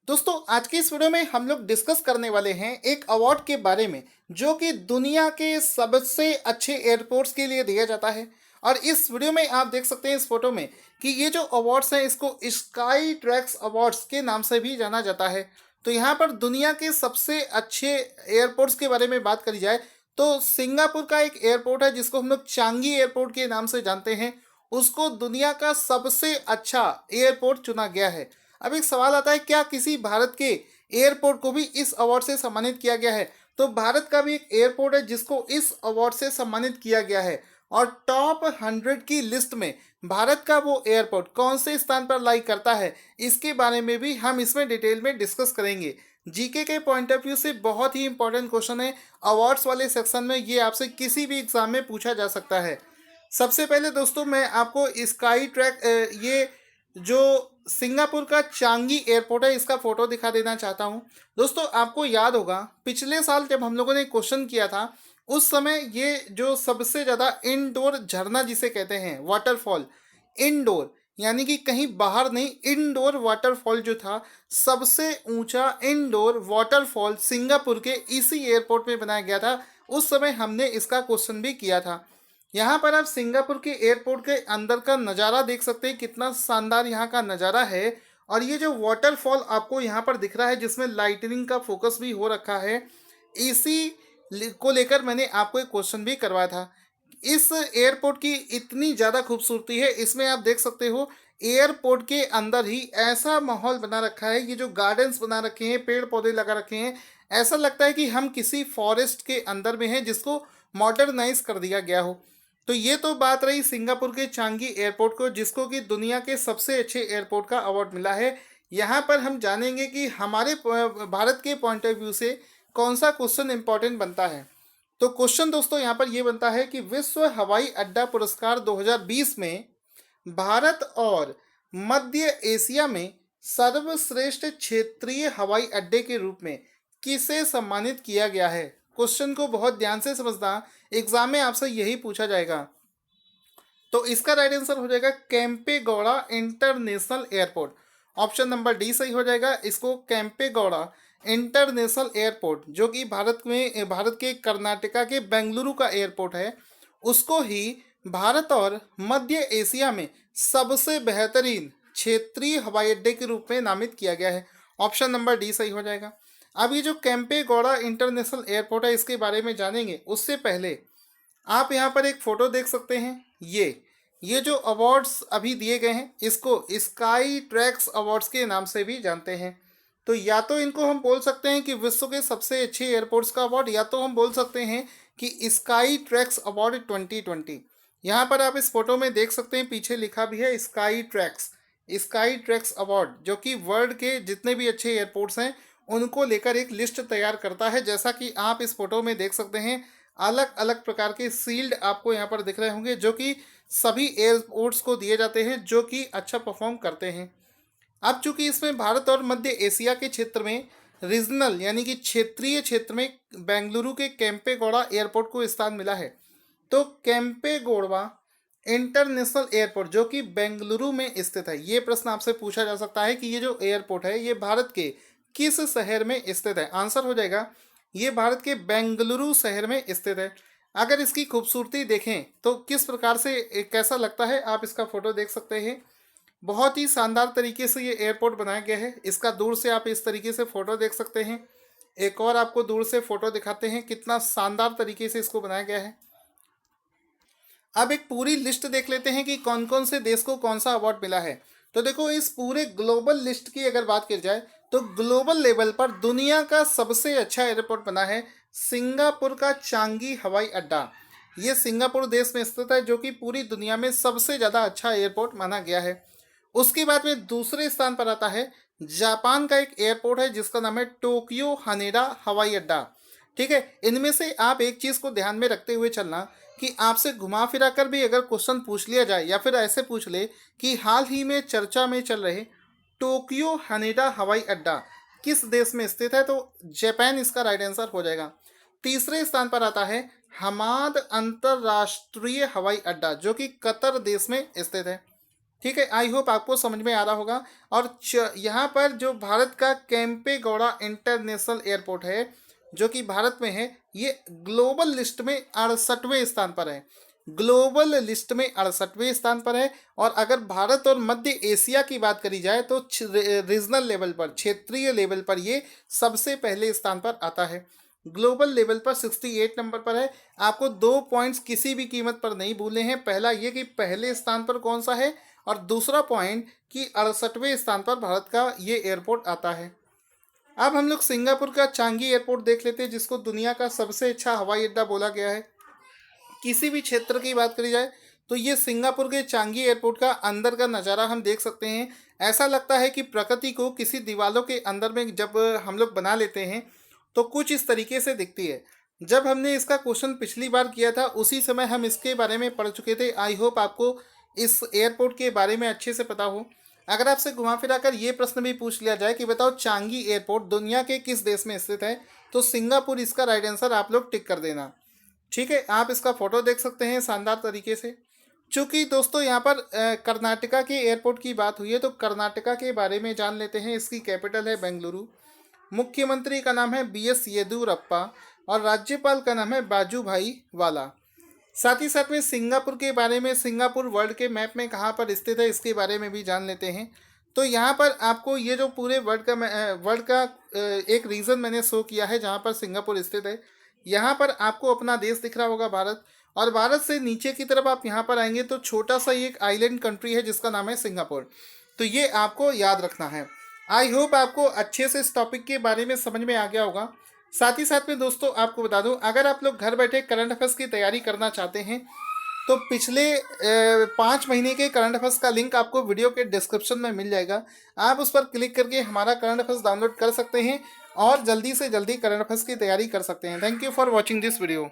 दोस्तों आज की इस वीडियो में हम लोग डिस्कस करने वाले हैं एक अवार्ड के बारे में जो कि दुनिया के सबसे अच्छे एयरपोर्ट्स के लिए दिया जाता है। और इस वीडियो में आप देख सकते हैं इस फोटो में कि ये जो अवार्ड्स हैं इसको स्काई ट्रैक्स अवार्ड्स के नाम से भी जाना जाता है। तो यहाँ पर दुनिया के सबसे अच्छे एयरपोर्ट्स के बारे में बात करी जाए तो सिंगापुर का एक एयरपोर्ट है जिसको हम लोग चांगी एयरपोर्ट के नाम से जानते हैं, उसको दुनिया का सबसे अच्छा एयरपोर्ट चुना गया है। अब एक सवाल आता है, क्या किसी भारत के एयरपोर्ट को भी इस अवार्ड से सम्मानित किया गया है? तो भारत का भी एक एयरपोर्ट है जिसको इस अवार्ड से सम्मानित किया गया है। और टॉप 100 की लिस्ट में भारत का वो एयरपोर्ट कौन से स्थान पर लाई करता है, इसके बारे में भी हम इसमें डिटेल में डिस्कस करेंगे। जीके के पॉइंट ऑफ व्यू से बहुत ही इंपॉर्टेंट क्वेश्चन है। अवार्ड्स वाले सेक्शन में ये आपसे किसी भी एग्जाम में पूछा जा सकता है। सबसे पहले दोस्तों मैं आपको स्काई ट्रैक ये जो सिंगापुर का चांगी एयरपोर्ट है इसका फोटो दिखा देना चाहता हूं। दोस्तों आपको याद होगा पिछले साल जब हम लोगों ने क्वेश्चन किया था उस समय ये जो सबसे ज़्यादा इंडोर झरना जिसे कहते हैं वाटरफॉल, इंडोर यानी कि कहीं बाहर नहीं, इंडोर वाटरफॉल जो था सबसे ऊंचा इंडोर वाटरफॉल सिंगापुर के इसी एयरपोर्ट में बनाया गया था। उस समय हमने इसका क्वेश्चन भी किया था। यहाँ पर आप सिंगापुर के एयरपोर्ट के अंदर का नज़ारा देख सकते हैं, कितना शानदार यहाँ का नज़ारा है। और ये जो वाटरफॉल आपको यहाँ पर दिख रहा है जिसमें लाइटनिंग का फोकस भी हो रखा है, इसी को लेकर मैंने आपको एक क्वेश्चन भी करवाया था। इस एयरपोर्ट की इतनी ज़्यादा खूबसूरती है, इसमें आप देख सकते हो एयरपोर्ट के अंदर ही ऐसा माहौल बना रखा है, ये जो गार्डन्स बना रखे हैं, पेड़ पौधे लगा रखे हैं, ऐसा लगता है कि हम किसी फॉरेस्ट के अंदर में हैं जिसको मॉडर्नाइज कर दिया गया हो। तो ये तो बात रही सिंगापुर के चांगी एयरपोर्ट को, जिसको कि दुनिया के सबसे अच्छे एयरपोर्ट का अवार्ड मिला है। यहाँ पर हम जानेंगे कि हमारे भारत के पॉइंट ऑफ व्यू से कौन सा क्वेश्चन इंपॉर्टेंट बनता है। तो क्वेश्चन दोस्तों यहाँ पर ये बनता है कि विश्व हवाई अड्डा पुरस्कार 2020 में भारत और मध्य एशिया में सर्वश्रेष्ठ क्षेत्रीय हवाई अड्डे के रूप में किसे सम्मानित किया गया है। क्वेश्चन को बहुत ध्यान से समझना, एग्जाम में आपसे यही पूछा जाएगा। तो इसका राइट आंसर हो जाएगा Kempegowda international airport. Option number D सही हो जाएगा। इसको केम्पेगौड़ा इंटरनेशनल एयरपोर्ट जो कि भारत के कर्नाटका के बेंगलुरु का एयरपोर्ट है, उसको ही भारत और मध्य एशिया में सबसे बेहतरीन क्षेत्रीय हवाई अड्डे के रूप में नामित किया गया है। ऑप्शन नंबर डी सही हो जाएगा। अब ये जो केम्पेगौड़ा इंटरनेशनल एयरपोर्ट है इसके बारे में जानेंगे उससे पहले आप यहाँ पर एक फ़ोटो देख सकते हैं। ये जो अवार्ड्स अभी दिए गए हैं इसको स्काई ट्रैक्स अवार्ड्स के नाम से भी जानते हैं। तो या तो इनको हम बोल सकते हैं कि विश्व के सबसे अच्छे एयरपोर्ट्स का अवार्ड, या तो हम बोल सकते हैं कि स्काई ट्रैक्स अवार्ड 2020। यहाँ पर आप इस फोटो में देख सकते हैं पीछे लिखा भी है स्काई ट्रैक्स अवार्ड, जो कि वर्ल्ड के जितने भी अच्छे एयरपोर्ट्स हैं उनको लेकर एक लिस्ट तैयार करता है। जैसा कि आप इस फोटो में देख सकते हैं अलग अलग प्रकार के सील्ड आपको यहाँ पर दिख रहे होंगे जो कि सभी एयरपोर्ट्स को दिए जाते हैं जो कि अच्छा परफॉर्म करते हैं। अब चूंकि इसमें भारत और मध्य एशिया के क्षेत्र में रीजनल यानी कि क्षेत्रीय क्षेत्र में बेंगलुरु के केम्पेगौड़ा एयरपोर्ट को स्थान मिला है, तो केम्पेगौड़ा इंटरनेशनल एयरपोर्ट जो कि बेंगलुरु में स्थित है, ये प्रश्न आपसे पूछा जा सकता है कि ये जो एयरपोर्ट है ये भारत के किस शहर में स्थित है। आंसर हो जाएगा ये भारत के बेंगलुरु शहर में स्थित है। अगर इसकी खूबसूरती देखें तो किस प्रकार से कैसा लगता है आप इसका फोटो देख सकते हैं। बहुत ही शानदार तरीके से ये एयरपोर्ट बनाया गया है। इसका दूर से आप इस तरीके से फ़ोटो देख सकते हैं। एक और आपको दूर से फ़ोटो दिखाते हैं कितना शानदार तरीके से इसको बनाया गया है। अब एक पूरी लिस्ट देख लेते हैं कि कौन कौन से देश को कौन सा अवार्ड मिला है। तो देखो इस पूरे ग्लोबल लिस्ट की अगर बात की जाए तो ग्लोबल लेवल पर दुनिया का सबसे अच्छा एयरपोर्ट बना है सिंगापुर का चांगी हवाई अड्डा। ये सिंगापुर देश में स्थित है जो कि पूरी दुनिया में सबसे ज़्यादा अच्छा एयरपोर्ट माना गया है। उसके बाद में दूसरे स्थान पर आता है जापान का एक एयरपोर्ट है जिसका नाम है टोक्यो हानेडा हवाई अड्डा। ठीक है, इनमें से आप एक चीज़ को ध्यान में रखते हुए चलना कि आपसे घुमा फिरा कर भी अगर क्वेश्चन पूछ लिया जाए या फिर ऐसे पूछ ले कि हाल ही में चर्चा में चल रहे टोक्यो हानेडा हवाई अड्डा किस देश में स्थित है, तो जापान इसका राइट आंसर हो जाएगा। तीसरे स्थान पर आता है हमाद अंतरराष्ट्रीय हवाई अड्डा जो कि कतर देश में स्थित है। ठीक है, आई होप आपको समझ में आ रहा होगा। और यहाँ पर जो भारत का केम्पेगौड़ा इंटरनेशनल एयरपोर्ट है जो कि भारत में है, ये ग्लोबल लिस्ट में 68वें स्थान पर है। ग्लोबल लिस्ट में 68वें स्थान पर है। और अगर भारत और मध्य एशिया की बात करी जाए तो रीजनल लेवल पर, क्षेत्रीय लेवल पर ये सबसे पहले स्थान पर आता है। ग्लोबल लेवल पर 68 नंबर पर है। आपको 2 पॉइंट्स किसी भी कीमत पर नहीं भूलने हैं। पहला ये कि पहले स्थान पर कौन सा है, और दूसरा पॉइंट कि 68वें स्थान पर भारत का ये एयरपोर्ट आता है। अब हम लोग सिंगापुर का चांगी एयरपोर्ट देख लेते हैं, जिसको दुनिया का सबसे अच्छा हवाई अड्डा बोला गया है। किसी भी क्षेत्र की बात करी जाए तो ये सिंगापुर के चांगी एयरपोर्ट का अंदर का नज़ारा हम देख सकते हैं। ऐसा लगता है कि प्रकृति को किसी दीवारों के अंदर में जब हम लोग बना लेते हैं तो कुछ इस तरीके से दिखती है। जब हमने इसका क्वेश्चन पिछली बार किया था उसी समय हम इसके बारे में पढ़ चुके थे। आई होप आपको इस एयरपोर्ट के बारे में अच्छे से पता हो। अगर आपसे घुमा फिरा कर ये प्रश्न भी पूछ लिया जाए कि बताओ चांगी एयरपोर्ट दुनिया के किस देश में स्थित है, तो सिंगापुर इसका राइट आंसर आप लोग टिक कर देना। ठीक है, आप इसका फोटो देख सकते हैं शानदार तरीके से। चूँकि दोस्तों यहाँ पर कर्नाटका के एयरपोर्ट की बात हुई है तो कर्नाटका के बारे में जान लेते हैं। इसकी कैपिटल है बेंगलुरु। मुख्यमंत्री का नाम है BS येदियुरप्पा और राज्यपाल का नाम है बाजूभाई वाला। साथ ही साथ में सिंगापुर के बारे में, सिंगापुर वर्ल्ड के मैप में कहाँ पर स्थित है इसके बारे में भी जान लेते हैं। तो यहाँ पर आपको ये जो पूरे वर्ल्ड का एक रीजन मैंने शो किया है जहाँ पर सिंगापुर स्थित है। यहाँ पर आपको अपना देश दिख रहा होगा भारत, और भारत से नीचे की तरफ आप यहाँ पर आएंगे तो छोटा सा एक आइलैंड कंट्री है जिसका नाम है सिंगापुर। तो ये आपको याद रखना है। आई होप आपको अच्छे से इस टॉपिक के बारे में समझ में आ गया होगा। साथ ही साथ में दोस्तों आपको बता दूं, अगर आप लोग घर बैठे करंट अफेयर्स की तैयारी करना चाहते हैं तो पिछले 5 महीने के करंट अफेयर्स का लिंक आपको वीडियो के डिस्क्रिप्शन में मिल जाएगा। आप उस पर क्लिक करके हमारा करंट अफेयर्स डाउनलोड कर सकते हैं और जल्दी से जल्दी करंट अफेयर्स की तैयारी कर सकते हैं। Thank you for watching this video.